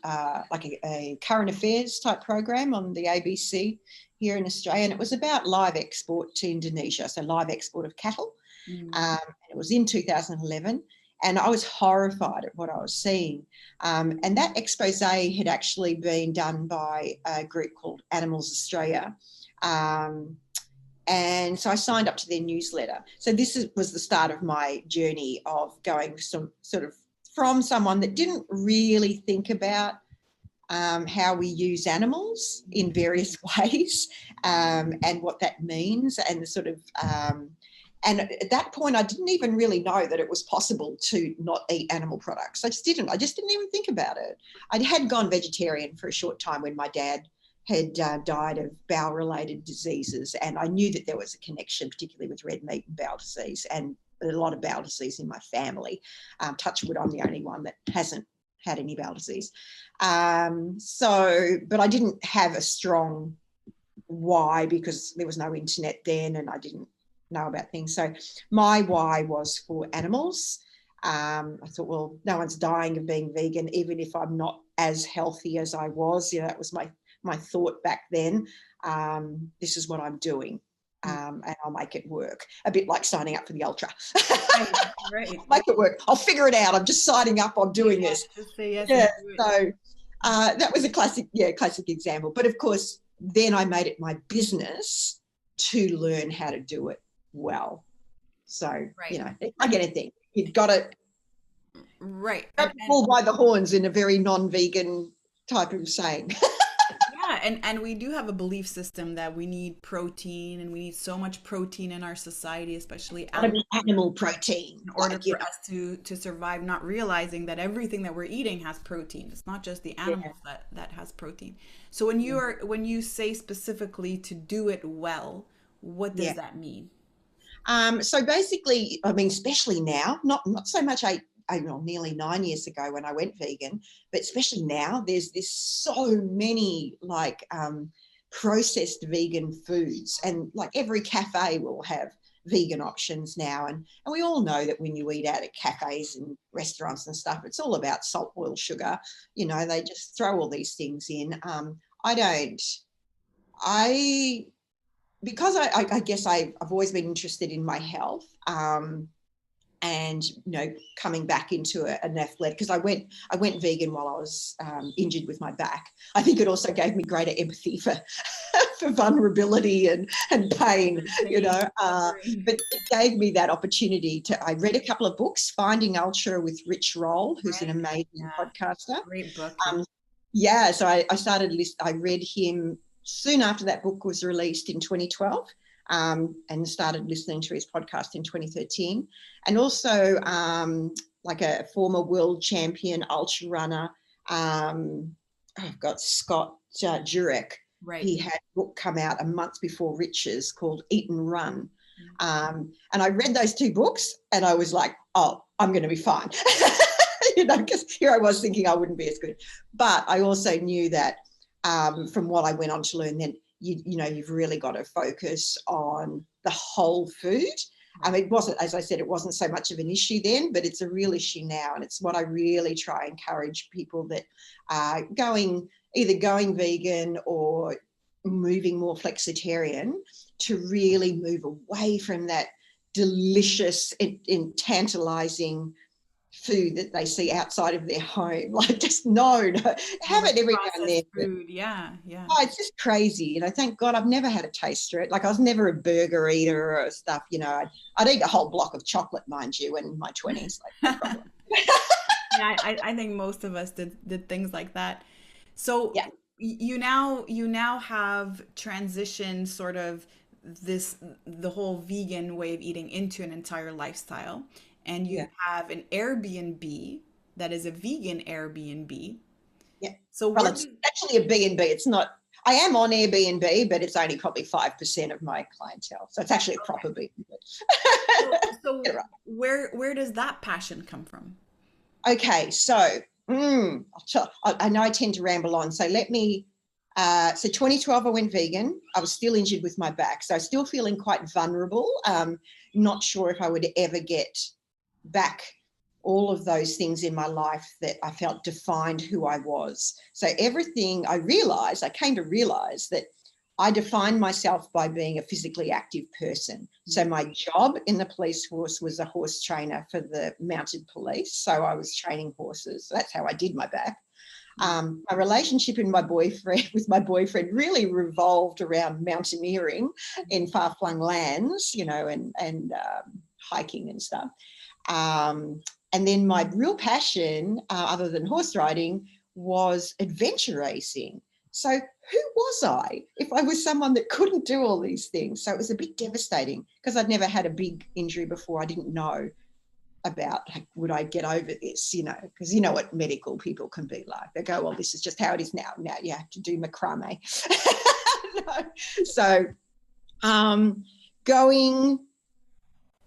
S2: like a current affairs type program on the ABC here in Australia, and it was about live export to Indonesia, so live export of cattle. And it was in 2011, and I was horrified at what I was seeing. And that expose had actually been done by a group called Animals Australia. And so I signed up to their newsletter. So was the start of my journey of going some sort of from someone that didn't really think about how we use animals in various ways and what that means, and the sort of and at that point I didn't even really know that it was possible to not eat animal products. I just didn't even think about it. I had gone vegetarian for a short time when my dad had died of bowel-related diseases, and I knew that there was a connection, particularly with red meat and bowel disease, and a lot of bowel disease in my family. Touch wood, I'm the only one that hasn't had any bowel disease. But I didn't have a strong why because there was no internet then and I didn't know about things. So my why was for animals. I thought, well, no one's dying of being vegan, even if I'm not as healthy as I was. That was my thought back then. This is what I'm doing. And I'll make it work. A bit like signing up for the ultra.
S1: Right.
S2: I'll make it work. I'll figure it out. I'm just signing up. I'm doing this.
S1: Just say yes.
S2: Yeah. So that was a classic example. But of course, then I made it my business to learn how to do it well. So, like anything, you've got to pull by the horns in a very non-vegan type of saying.
S1: And we do have a belief system that we need protein, and we need so much protein in our society, especially
S2: animal protein,
S1: in order for us to survive, not realizing that everything that we're eating has protein. It's not just the animals that has protein. So when you say specifically to do it well, what does that mean?
S2: So basically, I mean, especially now, not so much nearly 9 years ago when I went vegan, but especially now, there's so many processed vegan foods, and like every cafe will have vegan options now. And we all know that when you eat out at cafes and restaurants and stuff, it's all about salt, oil, sugar. They just throw all these things in. Because I guess I've always been interested in my health. And coming back into an athletic, because I went vegan while I was injured with my back. I think it also gave me greater empathy for vulnerability and pain, but it gave me that opportunity I read a couple of books, Finding Ultra with Rich Roll, who's an amazing podcaster.
S1: Great book.
S2: So I read him soon after that book was released in 2012. And started listening to his podcast in 2013. And also like a former world champion ultra runner, I've got Scott Jurek.
S1: Right.
S2: He had a book come out a month before Rich's called Eat and Run. And I read those 2 books and I was like, oh, I'm going to be fine. Because here I was thinking I wouldn't be as good. But I also knew that from what I went on to learn, then, you've really got to focus on the whole food. It wasn't, as I said, it wasn't so much of an issue then, but it's a real issue now. And it's what I really try and encourage people that are either going vegan or moving more flexitarian to really move away from that delicious and tantalizing food that they see outside of their home. Like, just no, have it every now and then.
S1: Food, yeah.
S2: Oh, it's just crazy. Thank God I've never had a taste for it. Like, I was never a burger eater or stuff. I'd eat a whole block of chocolate, mind you, in my 20s. Like, no problem.
S1: Yeah, I think most of us did things like that. So
S2: yeah.
S1: you now have transitioned sort of the whole vegan way of eating into an entire lifestyle, and you have an Airbnb that is a vegan Airbnb.
S2: Yeah.
S1: So
S2: it's actually a B&B. It's not. I am on Airbnb, but it's only probably 5% of my clientele. So it's actually a proper B&B.
S1: So where does that passion come from?
S2: Okay, so I know I tend to ramble on. So so 2012 I went vegan. I was still injured with my back, so still feeling quite vulnerable. Not sure if I would ever get back all of those things in my life that I felt defined who I was. So everything I came to realize that I defined myself by being a physically active person. So my job in the police force was a horse trainer for the mounted police. So I was training horses. So that's how I did my back. My relationship with my boyfriend really revolved around mountaineering in far-flung lands, and hiking and stuff. And then my real passion, other than horse riding, was adventure racing. So who was I if I was someone that couldn't do all these things? So it was a bit devastating because I'd never had a big injury before. I didn't know about, like, would I get over this, because you know what medical people can be like. They go, well, this is just how it is now. Now you have to do macrame. No. So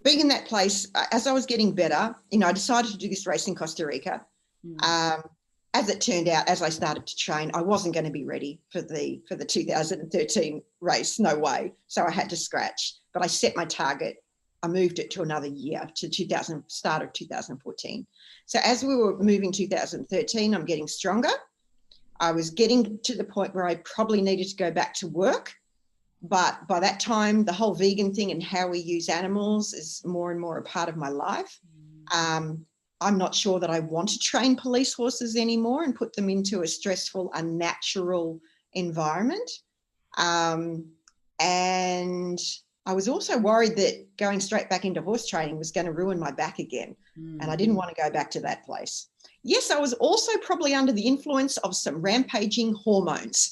S2: being in that place, as I was getting better, I decided to do this race in Costa Rica. As it turned out, as I started to train, I wasn't going to be ready for the 2013 race. No way. So I had to scratch. But I set my target. I moved it to another year, to start of 2014. So as we were moving 2013, I'm getting stronger. I was getting to the point where I probably needed to go back to work. But by that time, the whole vegan thing and how we use animals is more and more a part of my life. I'm not sure that I want to train police horses anymore and put them into a stressful, unnatural environment. And I was also worried that going straight back into horse training was going to ruin my back again. And I didn't want to go back to that place. Yes, I was also probably under the influence of some rampaging hormones.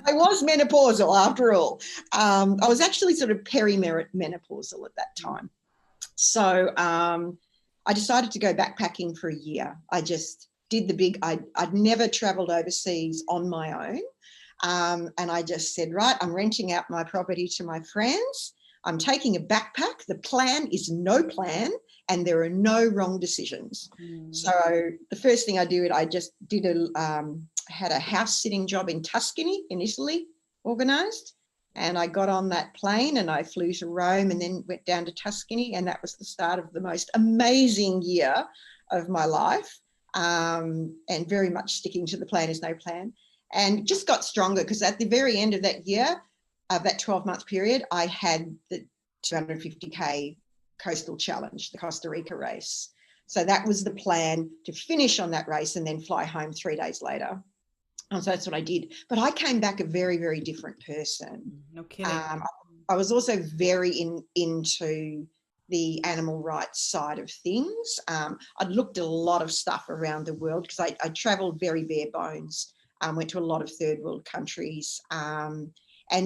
S2: I was menopausal after all. I was actually sort of perimenopausal at that time. So I decided to go backpacking for a year. I just did I'd never traveled overseas on my own. And I just said, right, I'm renting out my property to my friends. I'm taking a backpack. The plan is no plan, and there are no wrong decisions. So the first thing I did, I just had a house sitting job in Tuscany in Italy organised. And I got on that plane and I flew to Rome and then went down to Tuscany. And that was the start of the most amazing year of my life. And very much sticking to the plan is no plan. And just got stronger because at the very end of that year, that 12-month period, I had the 250K coastal challenge, the Costa Rica race. So that was the plan, to finish on that race and then fly home 3 days later. And so that's what I did. But I came back a very, very different person.
S1: No kidding.
S2: I was also very into the animal rights side of things. I'd looked at a lot of stuff around the world because I travelled very bare bones, went to a lot of third world countries, and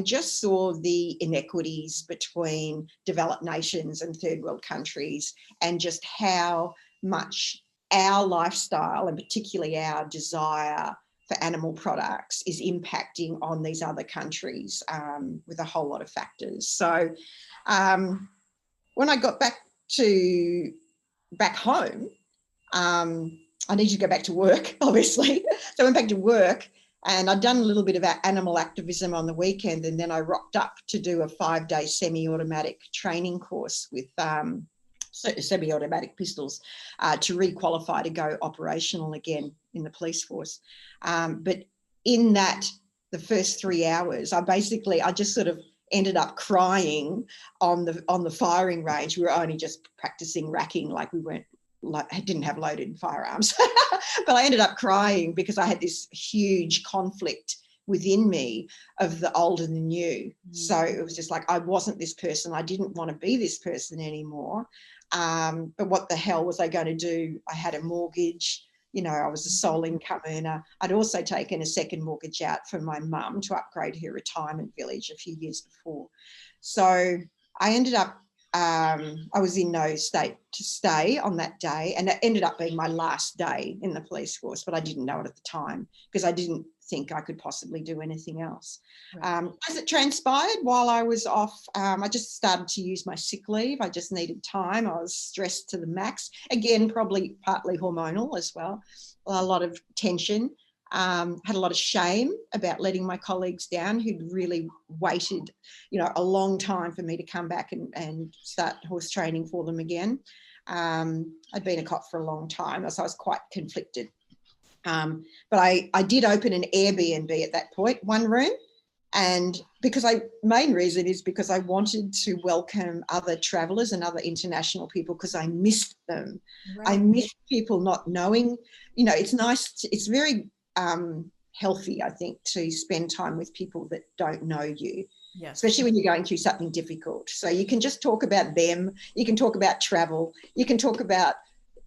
S2: just saw the inequities between developed nations and third world countries, and just how much our lifestyle and particularly our desire for animal products is impacting on these other countries with a whole lot of factors. So when I got back home, I need to go back to work, obviously. So I went back to work, and I'd done a little bit of animal activism on the weekend, and then I rocked up to do a 5-day semi-automatic training course with semi-automatic pistols to re-qualify to go operational again in the police force. But in that, the first 3 hours, I just sort of ended up crying on the firing range. We were only just practicing racking, like we didn't have loaded firearms. But I ended up crying because I had this huge conflict within me of the old and the new. So it was just like, I wasn't this person. I didn't want to be this person anymore. But what the hell was I going to do? I had a mortgage. I was a sole income earner. I'd also taken a second mortgage out for my mum to upgrade her retirement village a few years before. So I ended up, I was in no state to stay on that day, and it ended up being my last day in the police force, but I didn't know it at the time because I didn't think I could possibly do anything else. Right. As it transpired, while I was off, I just started to use my sick leave. I just needed time. I was stressed to the max. Again, probably partly hormonal as well. A lot of tension. Had a lot of shame about letting my colleagues down who'd really waited, a long time for me to come back and start horse training for them again. I'd been a cop for a long time, so I was quite conflicted. But I did open an Airbnb at that point, one room. And main reason is because I wanted to welcome other travellers and other international people because I missed them. Right. I missed people not knowing, it's nice. It's very healthy, I think, to spend time with people that don't know you. Yes. Especially when you're going through something difficult. So you can just talk about them. You can talk about travel. You can talk about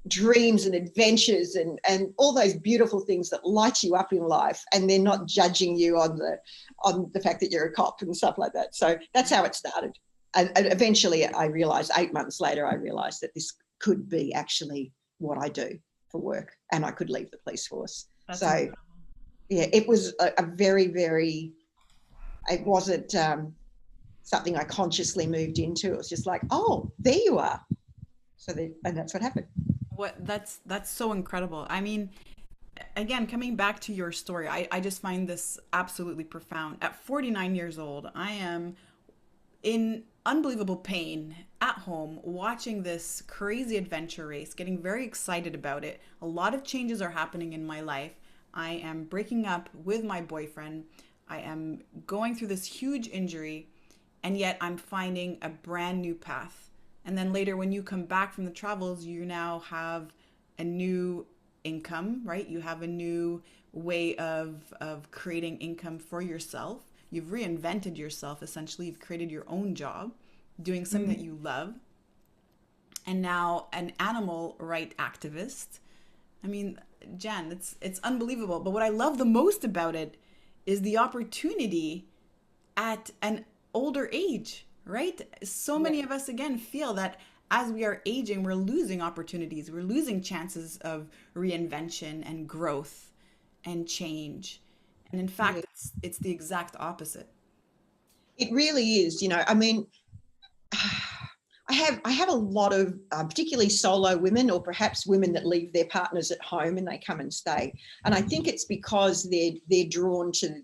S2: dreams and adventures and all those beautiful things that light you up in life, and they're not judging you on the fact that you're a cop and stuff like that. So that's how it started. And eventually I realised, 8 months later, I realised that this could be actually what I do for work, and I could leave the police force. That's so incredible. Yeah, it was a very, very, it wasn't something I consciously moved into. It was just like, oh, there you are. And that's what happened.
S1: That's so incredible. I mean, again, coming back to your story, I just find this absolutely profound. At 49 years old, I am in unbelievable pain at home watching this crazy adventure race, getting very excited about it. A lot of changes are happening in my life. I am breaking up with my boyfriend. I am going through this huge injury, and yet I'm finding a brand new path. And then later, when you come back from the travels, you now have a new income, right? You have a new way of creating income for yourself. You've reinvented yourself, essentially. You've created your own job, doing something that you love. And now an animal right activist. I mean, Jan, it's unbelievable. But what I love the most about it is the opportunity at an older age. Right? So many of us, again, feel that as we are aging, we're losing opportunities. We're losing chances of reinvention and growth and change. And in fact, it's the exact opposite.
S2: It really is. I mean, I have a lot of particularly solo women, or perhaps women that leave their partners at home and they come and stay. And I think it's because they're drawn to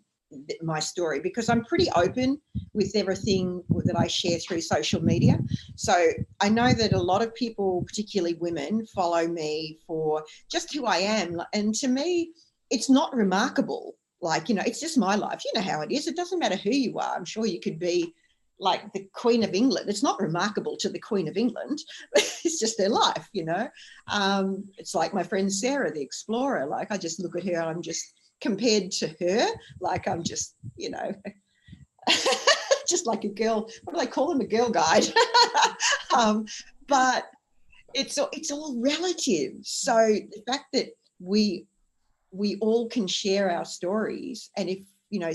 S2: my story, because I'm pretty open with everything that I share through social media. So I know that a lot of people, particularly women, follow me for just who I am. And to me, it's not remarkable. Like, it's just my life. You know how it is. It doesn't matter who you are. I'm sure you could be like the Queen of England. It's not remarkable to the Queen of England. It's just their life, It's like my friend Sarah, the explorer. Like, I just look at her and I'm just, compared to her, like I'm just, just like a girl. What do they call them? A girl guide. But it's all relative. So the fact that we all can share our stories, and if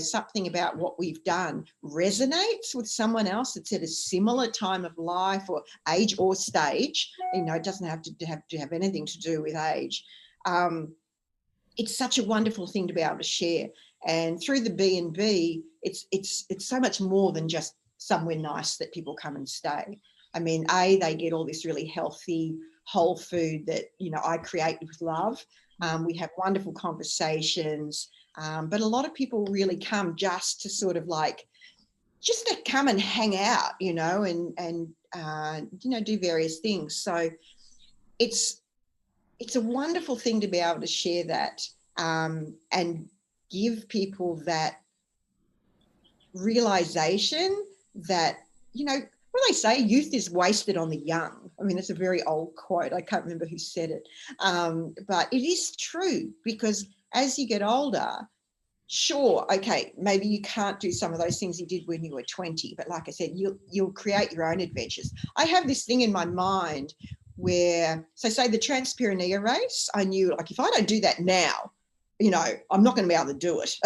S2: something about what we've done resonates with someone else that's at a similar time of life or age or stage, it doesn't have to have anything to do with age. it's such a wonderful thing to be able to share. And through the B&B, it's so much more than just somewhere nice that people come and stay. I mean, they get all this really healthy, whole food that, I create with love. We have wonderful conversations, but a lot of people really come just to sort of just to come and hang out, and do various things. So it's a wonderful thing to be able to share that, and give people that realization that, when they say youth is wasted on the young, I mean, it's a very old quote. I can't remember who said it. But it is true, because as you get older, sure, okay, maybe you can't do some of those things you did when you were 20, but like I said, you'll create your own adventures. I have this thing in my mind where, so say the Trans-Pyrenea race, I knew, if I don't do that now, I'm not going to be able to do it.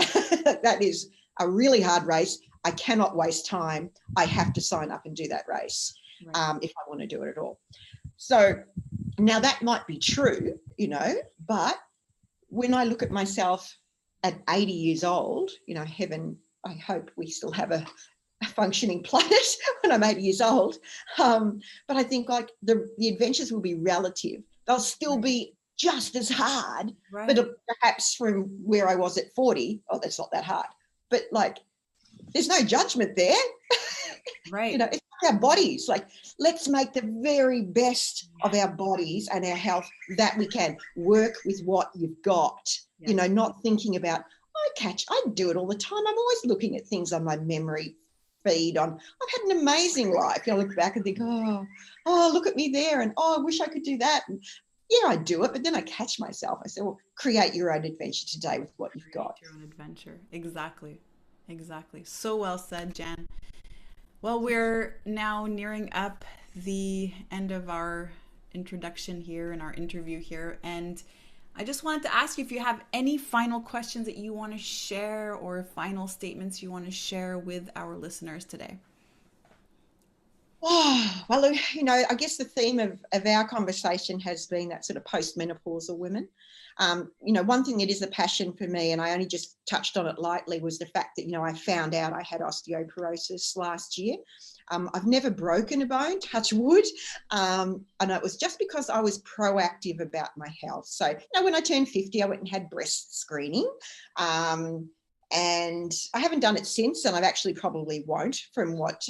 S2: That is a really hard race. I cannot waste time. I have to sign up and do that race, right, if I want to do it at all. So now that might be true, but when I look at myself at 80 years old, heaven, I hope we still have a functioning planet when I'm 80 years old. But I think the adventures will be relative. They'll still be just as hard, right, but perhaps from where I was at 40, that's not that hard. But there's no judgment there.
S1: Right.
S2: It's like our bodies. Let's make the very best of our bodies and our health that we can. Work with what you've got. Yeah. Not thinking about, I do it all the time. I'm always looking at things on my memory feed. I've had an amazing life. I look back and think, oh, look at me there, and I wish I could do that. And yeah, I do it, but then I catch myself. I say, well, create your own adventure today with what you've got.
S1: Your own adventure. Exactly. So well said, Jan. Well, we're now nearing up the end of our introduction here and our interview here. And I just wanted to ask you if you have any final questions that you want to share, or final statements you want to share with our listeners today.
S2: Oh, well, I guess the theme of our conversation has been that sort of postmenopausal women. One thing that is a passion for me, and I only just touched on it lightly, was the fact that, I found out I had osteoporosis last year. I've never broken a bone, touch wood. And it was just because I was proactive about my health. So, when I turned 50, I went and had breast screening. And I haven't done it since, and I've actually probably won't, from what,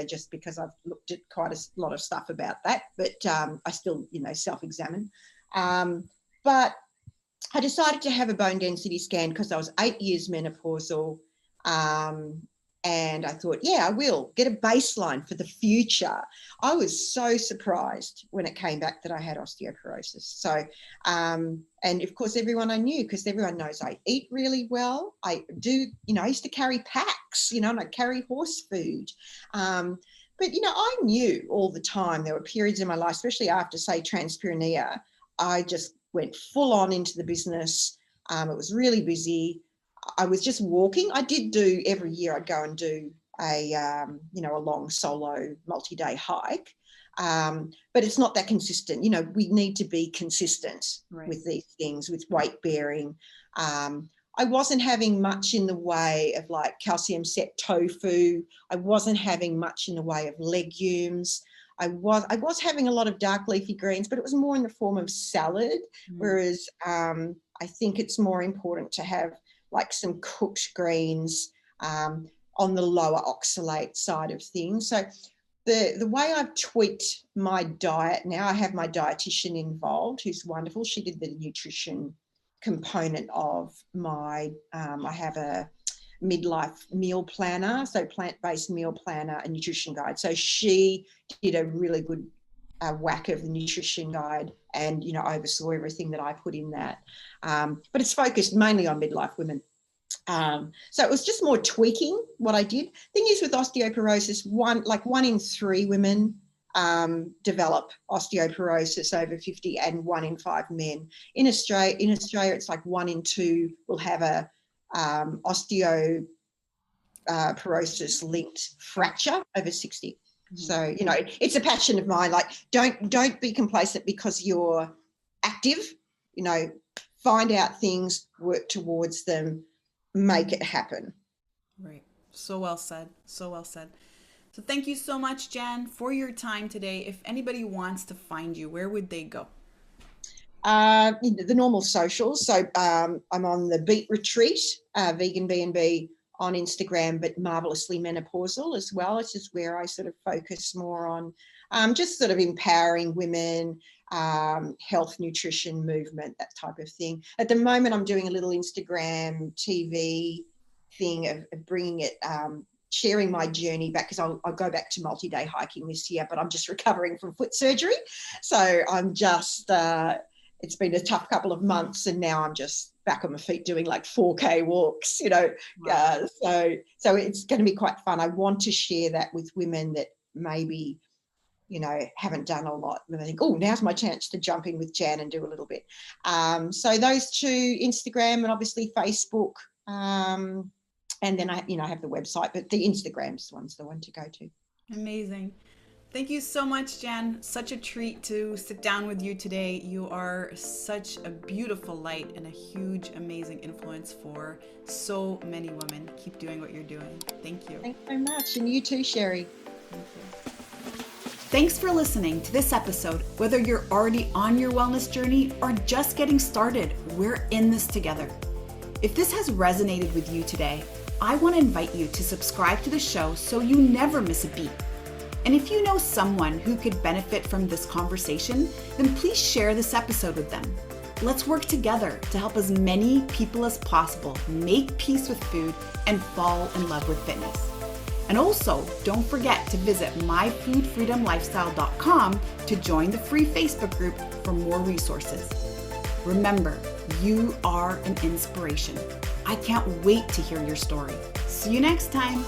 S2: just because I've looked at quite a lot of stuff about that, but I still, self-examine. But I decided to have a bone density scan because I was 8 years menopausal. And I thought, I will get a baseline for the future. I was so surprised when it came back that I had osteoporosis. So, and of course, everyone I knew, because everyone knows I eat really well. I do, I used to carry packs, and I carry horse food. But, I knew all the time there were periods in my life, especially after, say, Trans-Pyrenea, I just went full on into the business. It was really busy. I was just walking. I did do every year, I'd go and do a long solo multi-day hike. But it's not that consistent. We need to be consistent, right, with these things, with weight bearing. I wasn't having much in the way of calcium set tofu. I wasn't having much in the way of legumes. I was having a lot of dark leafy greens, but it was more in the form of salad. Whereas I think it's more important to have some cooked greens on the lower oxalate side of things. So the way I've tweaked my diet now, I have my dietitian involved, who's wonderful. She did the nutrition component of my, I have a midlife meal planner, so plant-based meal planner and nutrition guide. So she did a really good whack of the nutrition guide and, oversaw everything that I put in that. But it's focused mainly on midlife women. So it was just more tweaking what I did. Thing is, with osteoporosis, one in 3 women develop osteoporosis over 50, and 1 in 5 men. In Australia, it's 1 in 2 will have a osteoporosis linked fracture over 60. So, it's a passion of mine. Don't be complacent because you're active, find out things, work towards them, make it happen.
S1: Right. So well said. So well said. So thank you so much, Jan, for your time today. If anybody wants to find you, where would they go?
S2: The normal socials. So I'm on the Beat Retreat, Vegan B&B on Instagram, but Marvelously Menopausal as well. It's just where I sort of focus more on just sort of empowering women, health, nutrition, movement, that type of thing. At the moment, I'm doing a little Instagram TV thing of bringing it, sharing my journey back, because I'll go back to multi-day hiking this year, but I'm just recovering from foot surgery. So I'm just, it's been a tough couple of months, and now I'm just back on my feet doing like 4K walks, you know.
S1: Wow.
S2: So it's going to be quite fun. I want to share that with women that maybe, you know, haven't done a lot, and I think, oh, now's my chance to jump in with Jan and do a little bit. So those two, Instagram and obviously Facebook. And then I have the website, but the Instagram's the one to go to.
S1: Amazing. Thank you so much, Jan. Such a treat to sit down with you today. You are such a beautiful light and a huge, amazing influence for so many women. Keep doing what you're doing. Thank you.
S2: Thanks so much. And you too, Sherry.
S1: Thank you. Thanks for listening to this episode. Whether you're already on your wellness journey or just getting started, we're in this together. If this has resonated with you today, I want to invite you to subscribe to the show so you never miss a beat. And if you know someone who could benefit from this conversation, then please share this episode with them. Let's work together to help as many people as possible make peace with food and fall in love with fitness. And also, don't forget to visit myfoodfreedomlifestyle.com to join the free Facebook group for more resources. Remember, you are an inspiration. I can't wait to hear your story. See you next time.